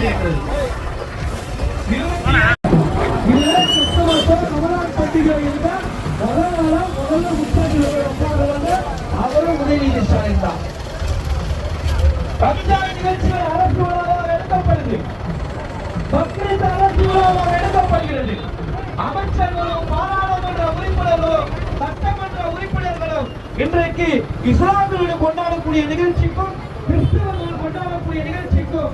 கொண்டிருக்கிறது. அவரும் உதயநிதி ஸ்டாலின் தான். பஞ்சாயத்து நிகழ்ச்சிகள் அரசு விழாவாக எடுக்கப்படுது, பக்ரீத் அரசு விழாவாக எடுக்கப்படுகிறது. அமைச்சர்களும் பாராளுமன்ற உறுப்பினர்களும் சட்டமன்ற உறுப்பினர்களும் இன்றைக்கு இஸ்லாமியர்கள் கொண்டாடக்கூடிய நிகழ்ச்சிக்கும் கிறிஸ்தவர்கள் கொண்டாடக்கூடிய நிகழ்ச்சிக்கும்